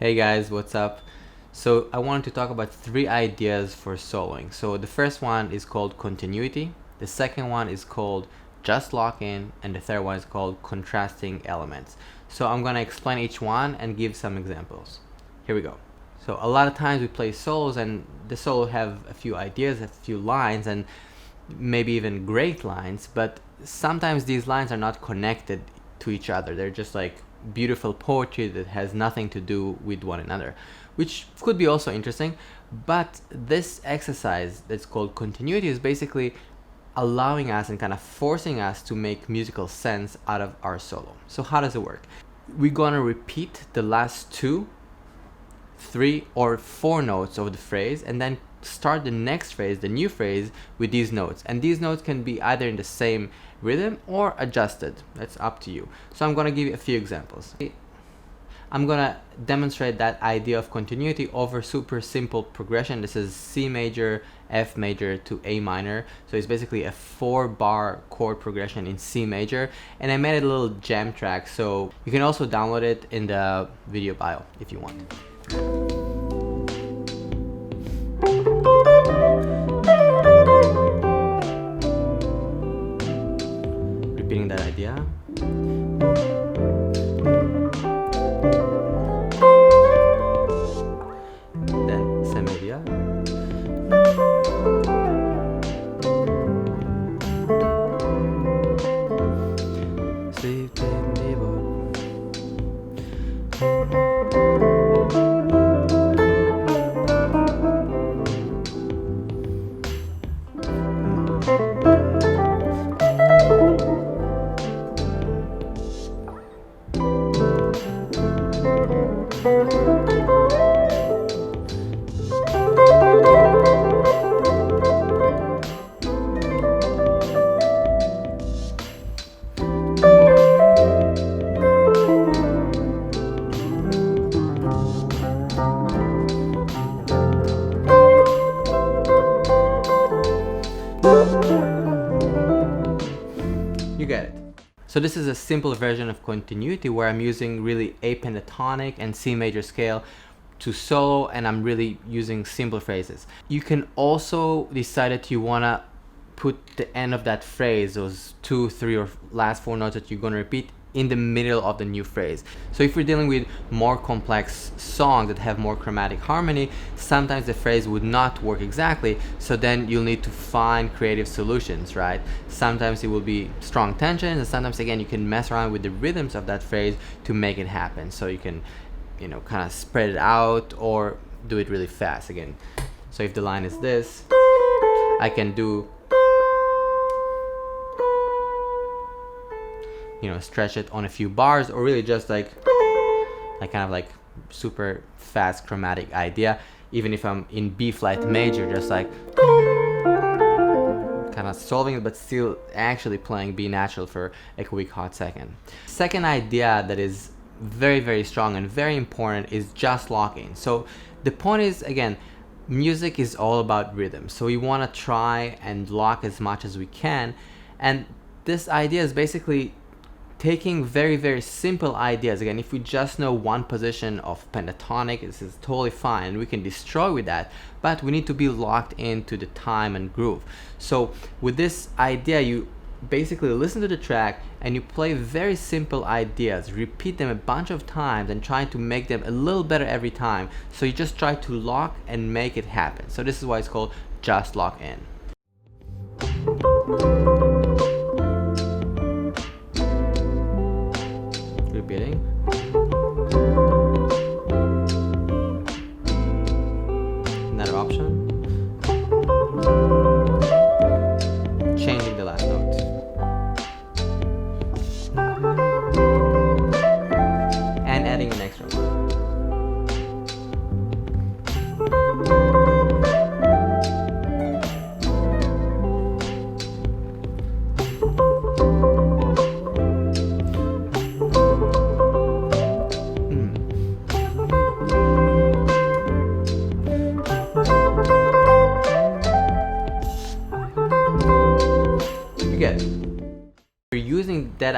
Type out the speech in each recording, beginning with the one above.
Hey guys, what's up? So I wanted to talk about three ideas for soloing. So the first one is called continuity, the second one is called just lock in, and the third one is called contrasting elements. So I'm gonna explain each one and give some examples. Here we go. So a lot of times we play solos and the solo have a few ideas, a few lines, and maybe even great lines, but sometimes these lines are not connected to each other. They're just like beautiful poetry that has nothing to do with one another, which could be also interesting. But this exercise that's called continuity is basically allowing us and kind of forcing us to make musical sense out of our solo. So how does it work? We're gonna repeat the last two, three, or four notes of the phrase and then start the next phrase, the new phrase, with these notes. And these notes can be either in the same rhythm or adjusted. That's up to you. So I'm gonna give you a few examples. I'm gonna demonstrate that idea of continuity over super simple progression. This is C major, F major to A minor. So it's basically a 4-bar chord progression in C major. And I made a little jam track, so you can also download it in the video bio if you want. Repeating that idea. Then same idea. Sleep in the boat. You get it. So this is a simple version of continuity where I'm using really A pentatonic and C major scale to solo, and I'm really using simple phrases. You can also decide that you wanna put the end of that phrase, those 2, 3, or last 4 notes that you're gonna repeat, in the middle of the new phrase. So if we're dealing with more complex songs that have more chromatic harmony, sometimes the phrase would not work exactly, so then you'll need to find creative solutions, right? Sometimes it will be strong tensions, and sometimes again you can mess around with the rhythms of that phrase to make it happen. So you can, kind of spread it out or do it really fast again. So if the line is this, I can do, stretch it on a few bars, or really just like kind of like super fast chromatic idea. Even if I'm in B flat major, just like kind of solving it, but still actually playing B natural for a quick hot second. Second idea that is very, very strong and very important is just locking. So the point is, again, music is all about rhythm. So we want to try and lock as much as we can. And this idea is basically taking very, very simple ideas. Again, if we just know one position of pentatonic, this is totally fine, and we can destroy with that, but we need to be locked into the time and groove. So with this idea, you basically listen to the track and you play very simple ideas, repeat them a bunch of times and try to make them a little better every time. So you just try to lock and make it happen. So this is why it's called just lock in. Repeating. Another option. Changing the last note. And adding an extra one.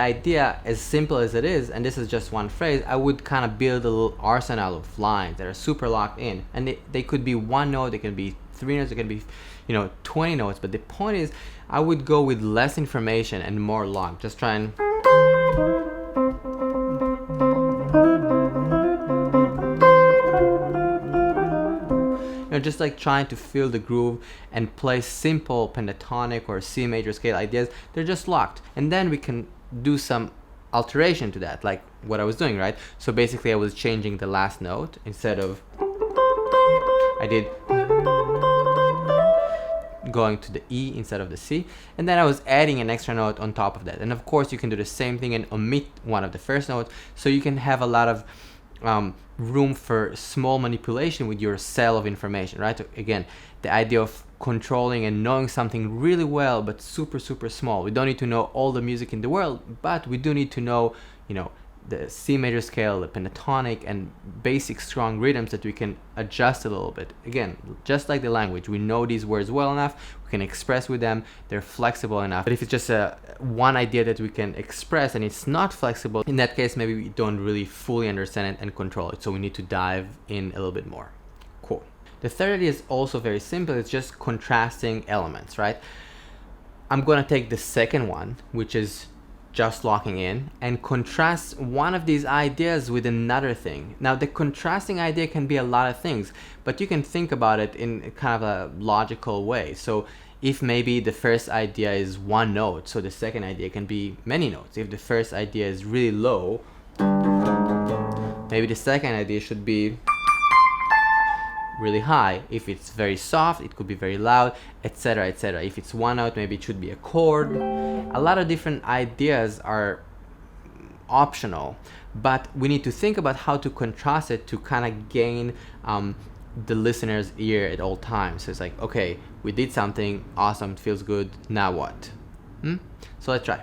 idea, as simple as it is, and this is just one phrase, I would kind of build a little arsenal of lines that are super locked in, and they could be one note, they can be 3 notes, they can be 20 notes, but the point is I would go with less information and more locked. Just try and just like trying to feel the groove and play simple pentatonic or C major scale ideas. They're just locked, and then we can do some alteration to that, like what I was doing, right? So basically I was changing the last note. Instead of, I did going to the E instead of the C, and then I was adding an extra note on top of that. And of course you can do the same thing and omit one of the first notes, so you can have a lot of room for small manipulation with your cell of information, right? Again, the idea of controlling and knowing something really well, but super small. We don't need to know all the music in the world, but we do need to know, the C major scale, the pentatonic, and basic strong rhythms that we can adjust a little bit. Again, just like the language, we know these words well enough, we can express with them, they're flexible enough. But if it's just one idea that we can express and it's not flexible, in that case maybe we don't really fully understand it and control it, so we need to dive in a little bit more. Cool. The third idea is also very simple. It's just contrasting elements, right? I'm gonna take the second one, which is just locking in, and contrast one of these ideas with another thing. Now the contrasting idea can be a lot of things, but you can think about it in kind of a logical way. So if maybe the first idea is one note, so the second idea can be many notes. If the first idea is really low, maybe the second idea should be really high. If it's very soft, it could be very loud, etc., etc. If it's one note, maybe it should be a chord. A lot of different ideas are optional, but we need to think about how to contrast it to kind of gain the listener's ear at all times. So it's like, okay, we did something awesome, it feels good, now what? So let's try.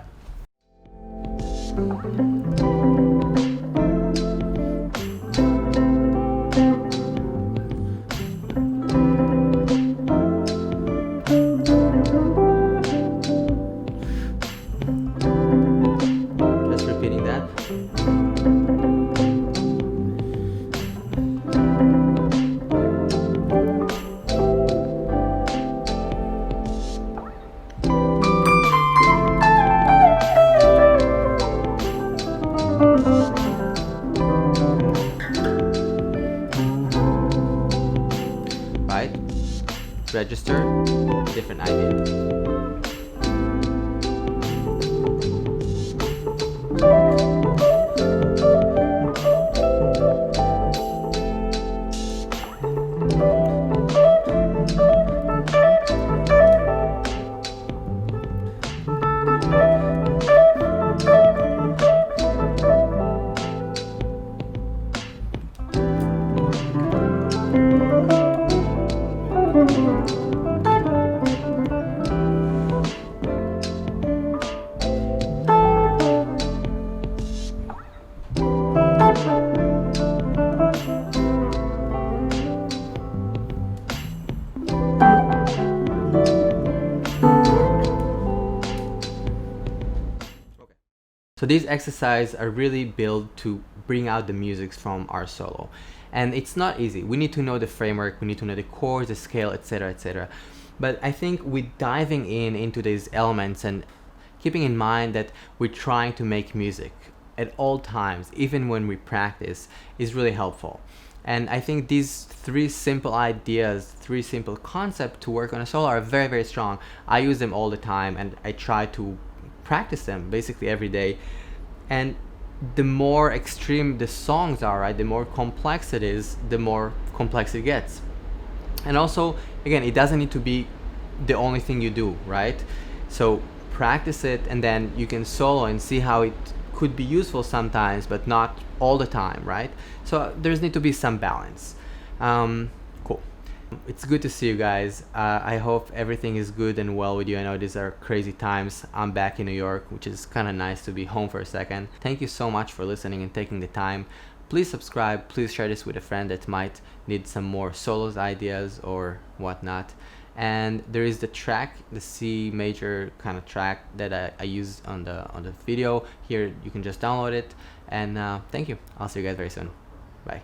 Register different ideas. So these exercises are really built to bring out the music from our solo. And it's not easy. We need to know the framework, we need to know the chords, the scale, etc., etc. But I think with diving into these elements and keeping in mind that we're trying to make music at all times, even when we practice, is really helpful. And I think these 3 simple ideas, 3 simple concepts to work on a solo are very, very strong. I use them all the time, and I try to practice them basically every day. And the more extreme the songs are, right, the more complex it is, the more complex it gets. And also, again, it doesn't need to be the only thing you do, right? So practice it, and then you can solo and see how it could be useful sometimes, but not all the time, right? So there's need to be some balance. Cool. It's good to see you guys. I hope everything is good and well with you. I know these are crazy times. I'm back in New York, which is kind of nice to be home for a second. Thank you so much for listening and taking the time. Please subscribe. Please share this with a friend that might need some more solos ideas or whatnot. And there is the track, the C major kind of track that I used on the video. Here you can just download it. And thank you. I'll see you guys very soon. Bye.